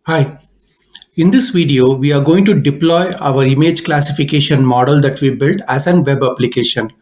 Hi, in this video, we are going to deploy our image classification model that we built as an web application.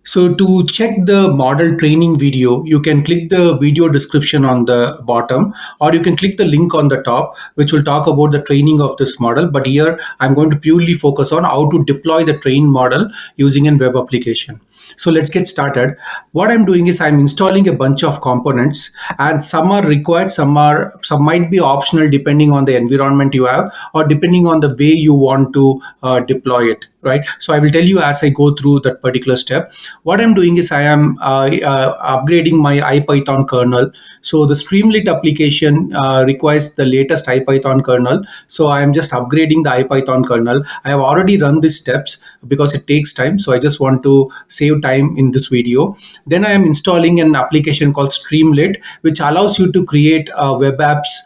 So to check the model training video, you can click the video description on the bottom, or you can click the link on the top, which will talk about the training of this model. But here I'm going to purely focus on how to deploy the trained model using a web application. So let's get started. What I'm doing is I'm installing a bunch of components, and some are required, some might be optional depending on the environment you have or depending on the way you want to deploy it. Right. So I will tell you as I go through that particular step. What I'm doing is I am upgrading my IPython kernel. So the Streamlit application requires the latest IPython kernel. So I am just upgrading the IPython kernel. I have already run these steps because it takes time. So I just want to save time in this video. Then I am installing an application called Streamlit, which allows you to create web apps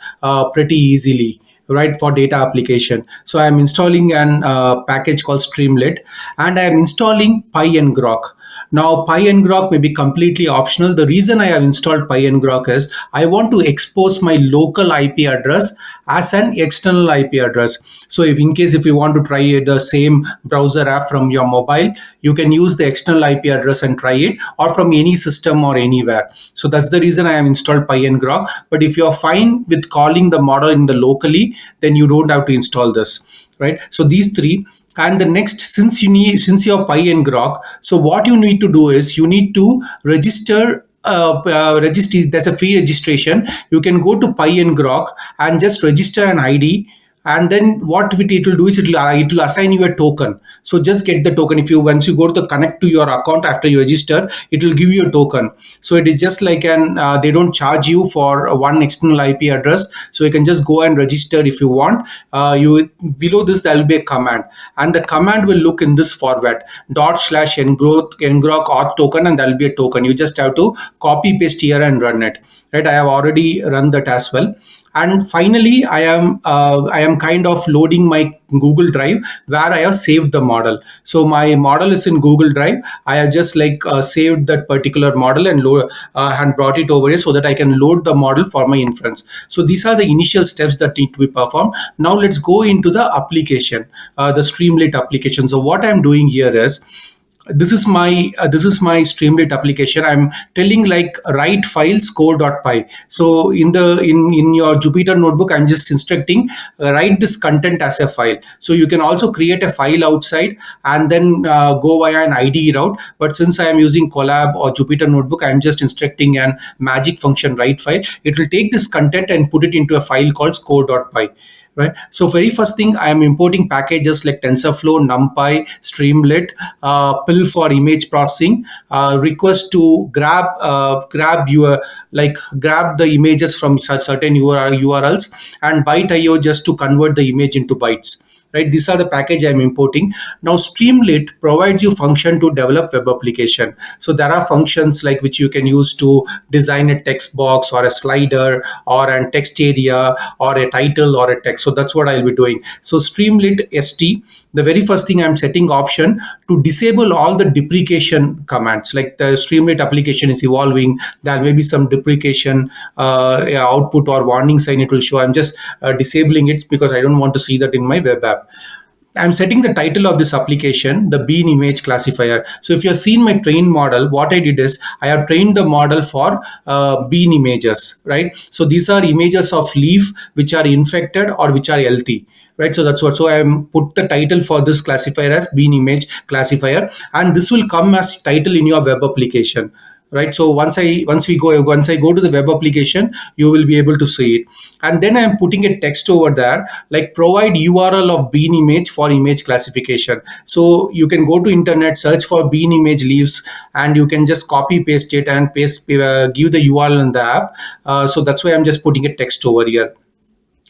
pretty easily, right, for data application. So I'm installing an package called Streamlit, and I am installing PyNgrok. Now PyNgrok may be completely optional. The reason I have installed PyNgrok is I want to expose my local IP address as an external IP address. So if in case if you want to try the same browser app from your mobile, you can use the external IP address and try it, or from any system or anywhere. So that's the reason I have installed PyNgrok. But if you're fine with calling the model in the locally, then you don't have to install this, right? So these three. And the next, since you're PyNgrok, so what you need to do is you need to register. Register. There's a free registration. You can go to PyNgrok and just register an ID, and then what it will do is it will assign you a token. So just get the token. If you once you go to connect to your account after you register, it will give you a token. So it is just like an they don't charge you for one external IP address. So you can just go and register if you want. You below this there will be a command, and the command will look in this format: /ngrok auth token, and there will be a token. You just have to copy paste here and run it. Right, I have already run that as well. And finally, I am kind of loading my Google Drive where I have saved the model. So my model is in Google Drive. I have just saved that particular model and brought it over here so that I can load the model for my inference. So these are the initial steps that need to be performed. Now let's go into the application, the Streamlit application. So what I'm doing here is, this is my Streamlit application. I'm telling write file score.py. So in your Jupyter notebook, I'm just instructing write this content as a file. So you can also create a file outside and then go via an IDE route. But since I am using Colab or Jupyter notebook, I'm just instructing an magic function write file. It will take this content and put it into a file called score.py. Right. So very first thing, I am importing packages like TensorFlow, NumPy, Streamlit, Pill for image processing, request to grab the images from such certain URLs, and byte.io just to convert the image into bytes. Right, these are the package I'm importing. Now Streamlit provides you function to develop web application. So there are functions like which you can use to design a text box or a slider or a text area or a title or a text. So that's what I'll be doing. So Streamlit ST, the very first thing I'm setting option to disable all the deprecation commands. Like the Streamlit application is evolving, there may be some deprecation output or warning sign it will show. I'm just disabling it because I don't want to see that in my web app. I'm setting the title of this application, the bean image classifier. So if you have seen my trained model, what I did is I have trained the model for bean images, right? So these are images of leaf which are infected or which are healthy. Right, so that's what. So I am put the title for this classifier as bean image classifier, and this will come as title in your web application. Right, so once I go to the web application, you will be able to see it. And then I am putting a text over there like provide URL of bean image for image classification. So you can go to internet, search for bean image leaves, and you can just copy paste it and give the URL in the app. So that's why I'm just putting a text over here.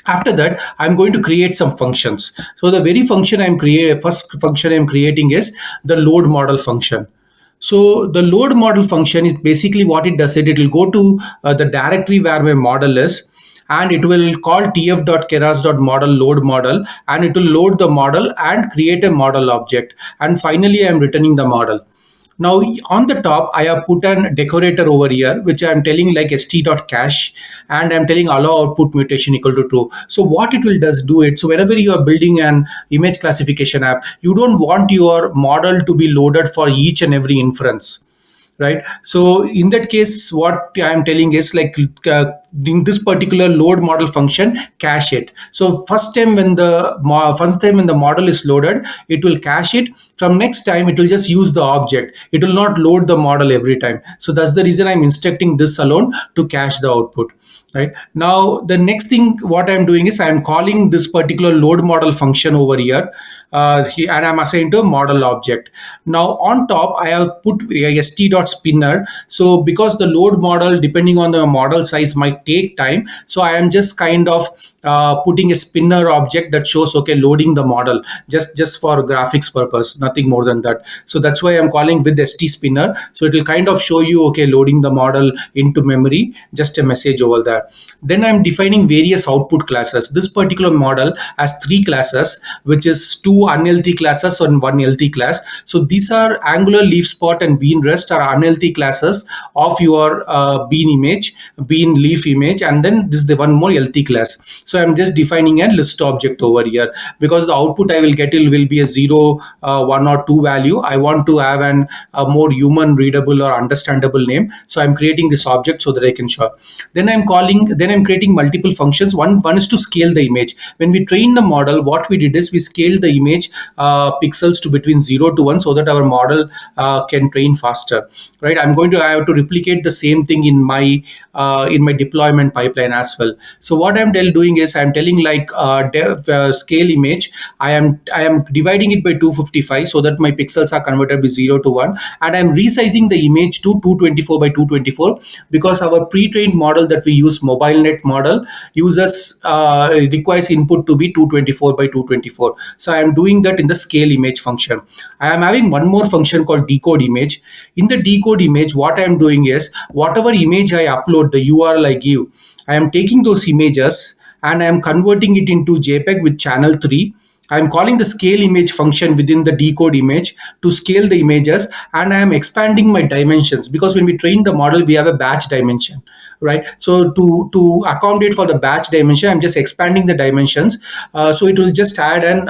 After that, I'm going to create some functions. So the very first function I'm creating is the load model function. So the load model function is basically what it does. It will go to the directory where my model is, and it will call tf.keras.model load model, and it will load the model and create a model object. And finally, I'm returning the model. Now on the top, I have put an decorator over here, which I'm telling like st.cache, and I'm telling allow output mutation equal to true. So what it will does do it. So whenever you are building an image classification app, you don't want your model to be loaded for each and every inference, right? So in that case, what I'm telling is like in this particular load model function, cache it. So first time when the model is loaded, it will cache it. From next time, it will just use the object. It will not load the model every time. So that's the reason I'm instructing this alone to cache the output. Right now, the next thing what I'm doing is I'm calling this particular load model function over here, and I'm assigned to a model object. Now on top, I have put a st.spinner. So because the load model, depending on the model size, might take time, so I am just kind of putting a spinner object that shows okay loading the model, just for graphics purpose, nothing more than that. So that's why I'm calling with st spinner. So it will kind of show you okay loading the model into memory, just a message over there. Then I'm defining various output classes. This particular model has three classes, which is two unhealthy classes and one healthy class. So these are angular leaf spot and bean rest are unhealthy classes of your bean image, bean leaf image, and then this is the one more healthy class. So I'm just defining a list object over here, because the output I will get will be a 0, 1 or 2 value. I want to have a more human readable or understandable name. So I'm creating this object so that I can show. Then I'm creating multiple functions. One is to scale the image. When we train the model, what we did is we scaled the image pixels to between 0 to 1 so that our model can train faster, right? I have to replicate the same thing in my deployment pipeline as well. So what I'm doing is I'm telling like scale image. I am dividing it by 255 so that my pixels are converted by 0 to 1, and I'm resizing the image to 224 by 224 because our pre-trained model that we use, mobile net model, uses requires input to be 224 by 224. So I am doing that in the scale image function. I am having one more function called decode image. In the decode image, what I am doing is whatever image I upload, the URL I give, I am taking those images and I am converting it into JPEG with channel 3. I'm calling the scale image function within the decode image to scale the images, and I am expanding my dimensions because when we train the model, we have a batch dimension, right? So to accommodate for the batch dimension, I'm just expanding the dimensions. So it will just add an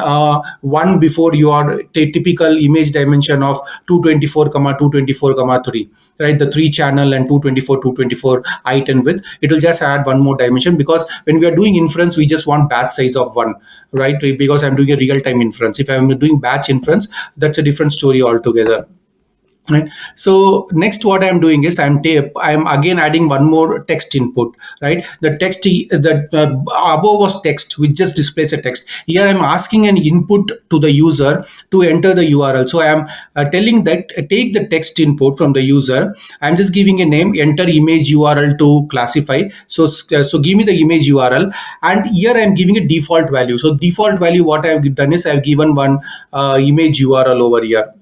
one before your typical image dimension of 224 comma 224 comma 3, right? The 3 channel and 224 224 height and width. It will just add one more dimension because when we are doing inference, we just want batch size of 1, right? Because I'm doing a real-time inference. If I'm doing batch inference, that's a different story altogether. Right. So next, what I'm doing is I'm again adding one more text input. Right. The text that above was text, which just displays a text. Here I'm asking an input to the user to enter the URL. So I am telling that take the text input from the user. I'm just giving a name, enter image URL to classify. So give me the image URL, and here I'm giving a default value. So default value, what I've done is I've given one image URL over here.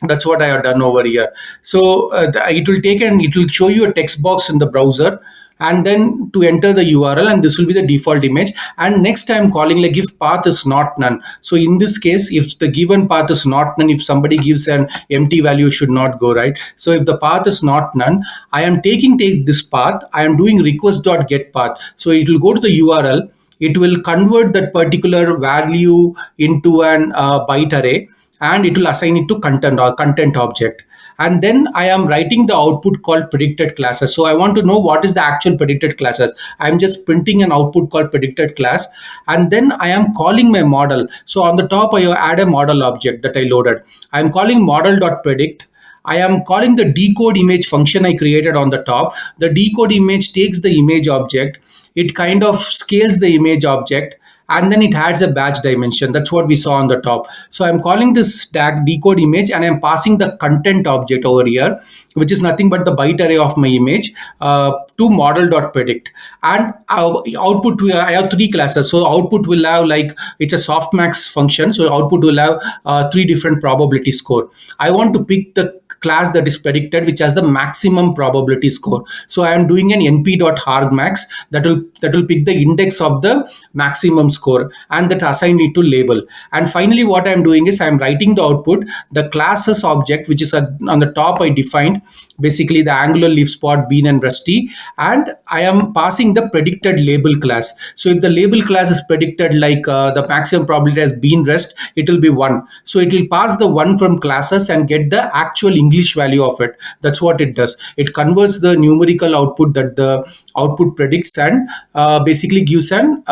That's what I have done over here. So it will take and it will show you a text box in the browser, and then to enter the URL, and this will be the default image. And next I'm calling like if path is not none. So in this case, if the given path is not none, if somebody gives an empty value, should not go, right? So if the path is not none, I am take this path. I am doing request.get path. So it will go to the URL. It will convert that particular value into an byte array, and it will assign it to content or content object. And then I am writing the output called predicted classes. So I want to know what is the actual predicted classes. I'm just printing an output called predicted class, and then I am calling my model. So on the top, I add a model object that I loaded. I'm calling model.predict. I am calling the decode image function I created on the top. The decode image takes the image object, it kind of scales the image object, and then it adds a batch dimension. That's what we saw on the top. So I'm calling this tag decode image, and I'm passing the content object over here, which is nothing but the byte array of my image, to model.predict. And output, I have 3 classes. So output will have like, it's a softmax function. So output will have 3 different probability score. I want to pick the class that is predicted which has the maximum probability score. So I am doing an np.argmax that will pick the index of the maximum score, and that assign it to label. And finally what I am doing is I am writing the output, the classes object which is on the top I defined basically the angular leaf spot, bean and rusty, and I am passing the predicted label class. So if the label class is predicted like the maximum probability as bean rest, it will be 1. So it will pass the 1 from classes and get the actual English value of it. That's what it does. It converts the numerical output that the output predicts, and basically gives an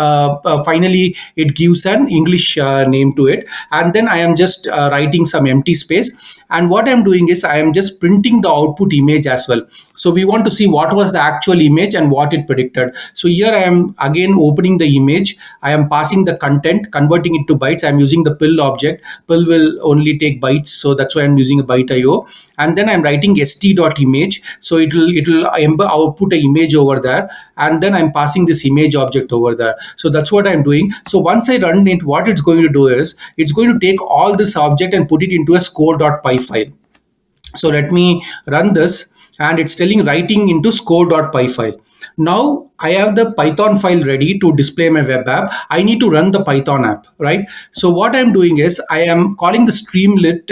finally it gives an English name to it. And then I am just writing some empty space, and what I'm doing is I am just printing the output image as well. So we want to see what was the actual image and what it predicted. So here I am again opening the image, I am passing the content, converting it to bytes. I'm using the pill object. Pill will only take bytes, so that's why I'm using a byte IO. And then I'm writing st.image, so it will output an image over there, and then I'm passing this image object over there. So that's what I'm doing. So once I run it, what it's going to do is it's going to take all this object and put it into a score.py file. So let me run this, and it's telling writing into score.py file. Now I have the Python file ready to display my web app. I need to run the Python app, right? So what I'm doing is I am calling the Streamlit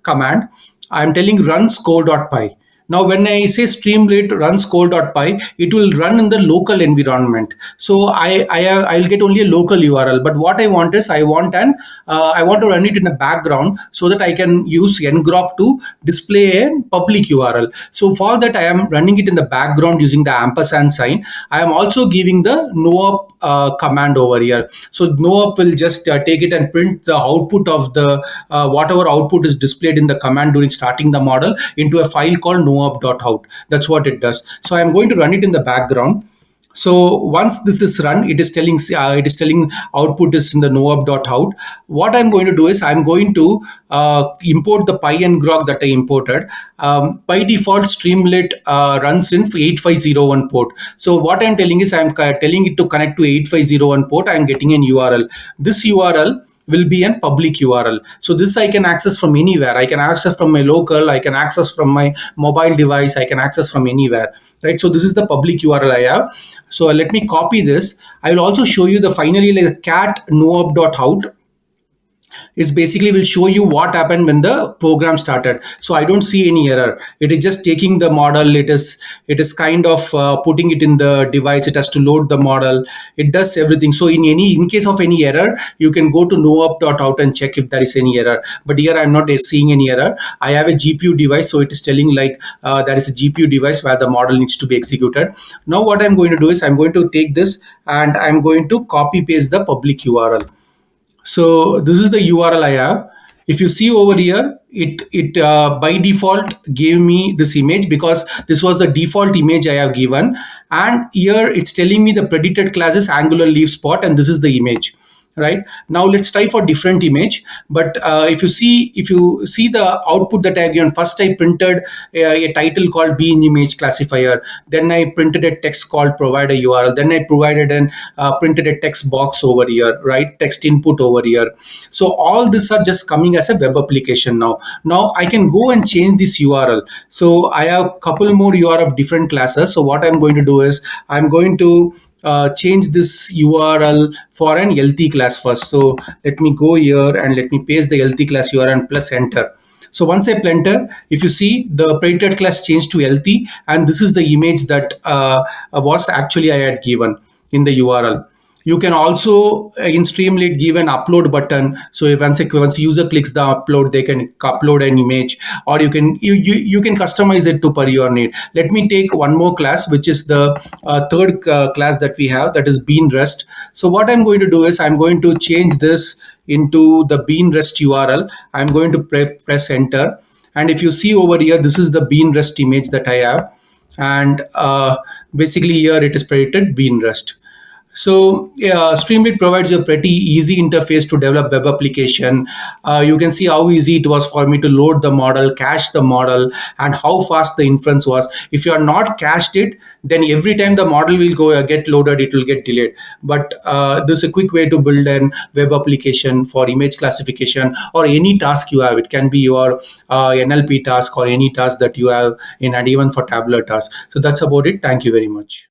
command. I'm telling run score.py. Now, when I say Streamlit run score.py, it will run in the local environment. So I'll get only a local URL. But what I want is I want to run it in the background so that I can use ngrok to display a public URL. So for that, I am running it in the background using the ampersand sign. I am also giving the no command over here. So no will just take it and print the output of the whatever output is displayed in the command during starting the model into a file called noob.out. That's what it does. So I'm going to run it in the background. So once this is run, it is telling output is in the noob.out. What I'm going to do is I'm going to import the pyngrok that I imported. By default, Streamlit runs in 8501 port. So what I'm telling is I'm telling it to connect to 8501 port. I'm getting an URL. This URL will be a public URL. So this I can access from anywhere. I can access from my local, I can access from my mobile device, I can access from anywhere, right? So this is the public URL I have. So let me copy this. I will also show you the finally like cat noob.out is basically will show you what happened when the program started. So I don't see any error. It is just taking the model. It is kind of putting it in the device. It has to load the model. It does everything. So in case of any error, you can go to noob.out and check if there is any error. But here I'm not seeing any error. I have a GPU device, so it is telling like there is a GPU device where the model needs to be executed. Now what I'm going to do is I'm going to take this and I'm going to copy paste the public URL. So this is the URL I have. If you see over here, it by default gave me this image because this was the default image I have given. And here it's telling me the predicted class is angular leaf spot, and this is the image. Right now, let's try for different image. But if you see the output that I have given, first I printed a title called bean image classifier. Then I printed a text called provide a URL. Then I provided and printed a text box over here, right? Text input over here. So all these are just coming as a web application now. Now I can go and change this URL. So I have a couple more URL of different classes. So what I'm going to do is I'm going to change this URL for an LT class first. So let me go here and let me paste the LT class URL and plus enter. So once I enter, if you see the predicted class changed to LT, and this is the image that was actually I had given in the URL. You can also in Streamlit give an upload button. So if once user clicks the upload, they can upload an image, or you can customize it to per your need. Let me take one more class, which is the third class that we have, that is bean rest. So what I'm going to do is I'm going to change this into the bean rest URL. I'm going to press enter, and if you see over here, this is the bean rest image that I have, and basically here it is predicted bean rest. So Streamlit provides a pretty easy interface to develop web application. You can see how easy it was for me to load the model, cache the model, and how fast the inference was. If you are not cached it, then every time the model will go get loaded, it will get delayed. But this is a quick way to build an web application for image classification or any task you have. It can be your NLP task or any task that you have in, and even for tabular tasks. So that's about it. Thank you very much.